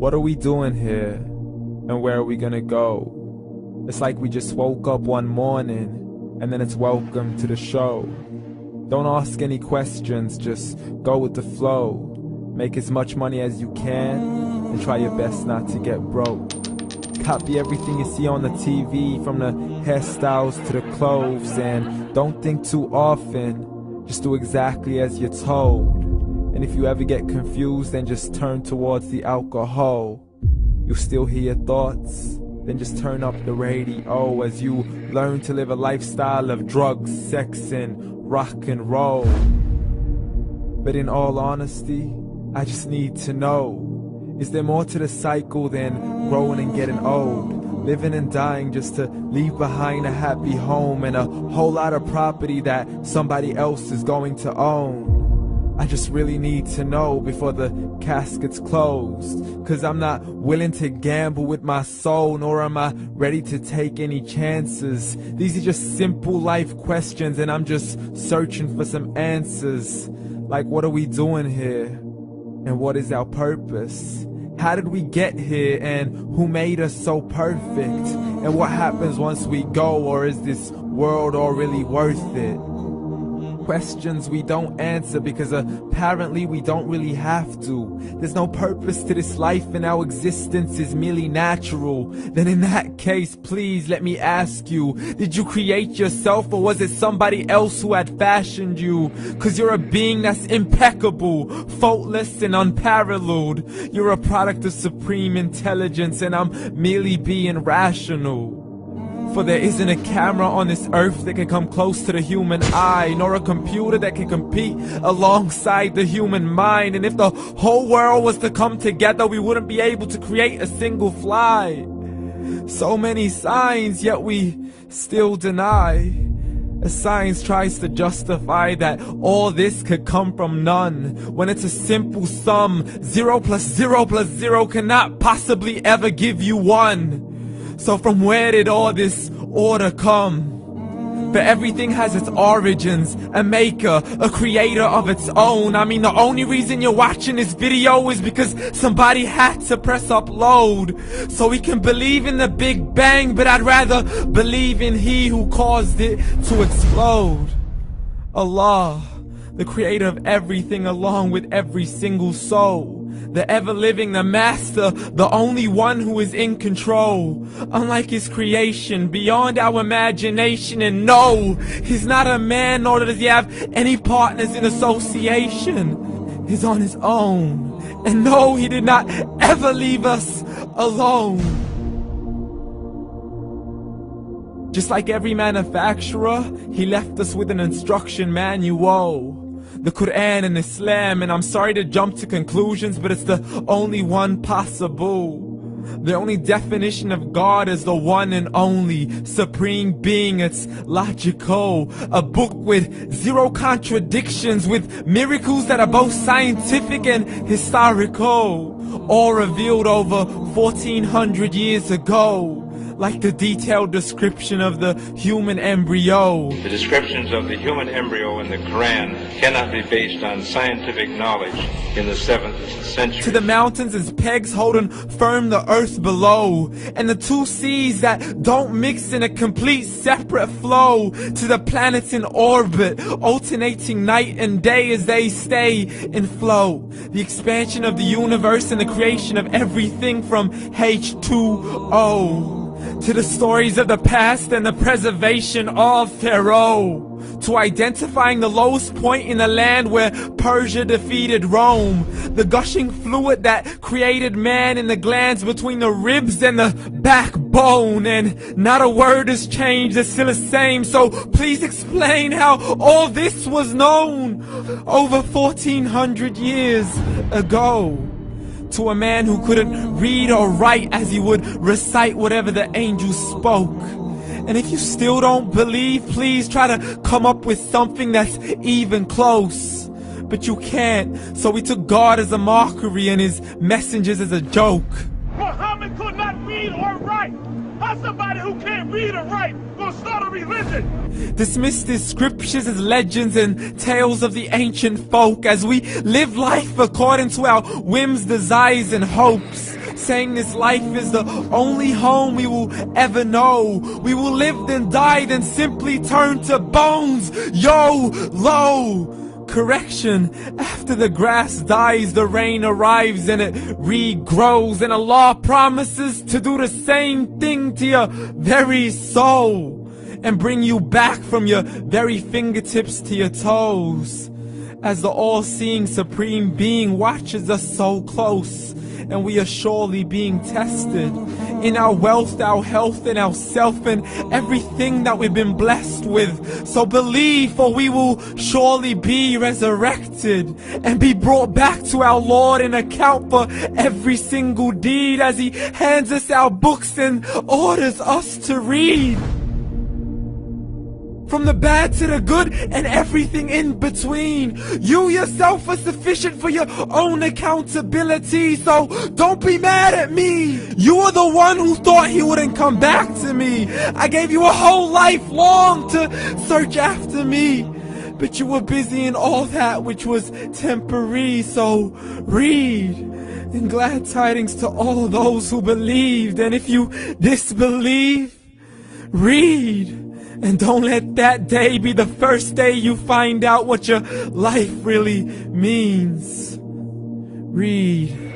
What are we doing here? And where are we gonna go? It's like we just woke up one morning, and then it's welcome to the show. Don't ask any questions, just go with the flow. Make as much money as you can, and try your best not to get broke. Copy everything you see on the TV, from the hairstyles to the clothes, and don't think too often, just do exactly as you're told. And if you ever get confused, then just turn towards the alcohol. You'll still hear your thoughts, then just turn up the radio as you learn to live a lifestyle of drugs, sex, and rock and roll. But in all honesty, I just need to know, is there more to the cycle than growing and getting old? Living and dying just to leave behind a happy home and a whole lot of property that somebody else is going to own. I just really need to know before the casket's closed, 'cause I'm not willing to gamble with my soul, nor am I ready to take any chances. These are just simple life questions, and I'm just searching for some answers. Like, what are we doing here? And what is our purpose? How did we get here, and who made us so perfect? And what happens once we go, or is this world all really worth it? Questions we don't answer because apparently we don't really have to. There's no purpose to this life and our existence is merely natural. Then in that case, please let me ask you, did you create yourself, or was it somebody else who had fashioned you? 'Cause you're a being that's impeccable, faultless and unparalleled. You're a product of supreme intelligence, and I'm merely being rational. For there isn't a camera on this earth that can come close to the human eye, nor a computer that can compete alongside the human mind. And if the whole world was to come together, we wouldn't be able to create a single fly. So many signs, yet we still deny. As science tries to justify that all this could come from none, when it's a simple sum. 0 plus 0 plus 0 cannot possibly ever give you 1. So from where did all this order come? For everything has its origins, a maker, a creator of its own. I mean, the only reason you're watching this video is because somebody had to press upload. So we can believe in the Big Bang, but I'd rather believe in He who caused it to explode. Allah, the creator of everything along with every single soul. The ever-living, the master, the only one who is in control. Unlike his creation, beyond our imagination. And no, he's not a man, nor does he have any partners in association. He's on his own. And no, he did not ever leave us alone. Just like every manufacturer, he left us with an instruction manual. The Quran and Islam, and I'm sorry to jump to conclusions, but it's the only one possible. The only definition of God is the one and only supreme being. It's logical, a book with 0 contradictions, with miracles that are both scientific and historical, all revealed over 1400 years ago. Like the detailed description of the human embryo. The descriptions of the human embryo in the Quran cannot be based on scientific knowledge in the 7th century. To the mountains as pegs holding firm the earth below, and the 2 seas that don't mix in a complete separate flow. To the planets in orbit, alternating night and day as they stay in flow. The expansion of the universe and the creation of everything from H2O. To the stories of the past and the preservation of Pharaoh. To identifying the lowest point in the land where Persia defeated Rome. The gushing fluid that created man in the glands between the ribs and the backbone. And not a word has changed, it's still the same. So please explain how all this was known over 1400 years ago. To a man who couldn't read or write, as he would recite whatever the angels spoke. And if you still don't believe, please try to come up with something that's even close. But you can't, so we took God as a mockery and his messengers as a joke. Muhammad could not read or write. How's somebody who can't read or write gonna start a religion? Dismissed his scriptures as legends and tales of the ancient folk, as we live life according to our whims, desires, and hopes. saying this life is the only home we will ever know. We will live then die, then simply turn to bones. YOLO! Correction, after the grass dies, the rain arrives and it regrows, and Allah promises to do the same thing to your very soul and bring you back from your very fingertips to your toes, as the all-seeing supreme being watches us so close, and we are surely being tested in our wealth, our health, and our self, and everything that we've been blessed with. So believe, for we will surely be resurrected and be brought back to our Lord and account for every single deed, as He hands us our books and orders us to read. From the bad to the good and everything in between. You yourself are sufficient for your own accountability, so don't be mad at me. You are the one who thought He wouldn't come back to me. I gave you a whole life long to search after me, but you were busy in all that which was temporary. So read, and glad tidings to all those who believed. And if you disbelieve, read. And don't let that day be the first day you find out what your life really means. Read.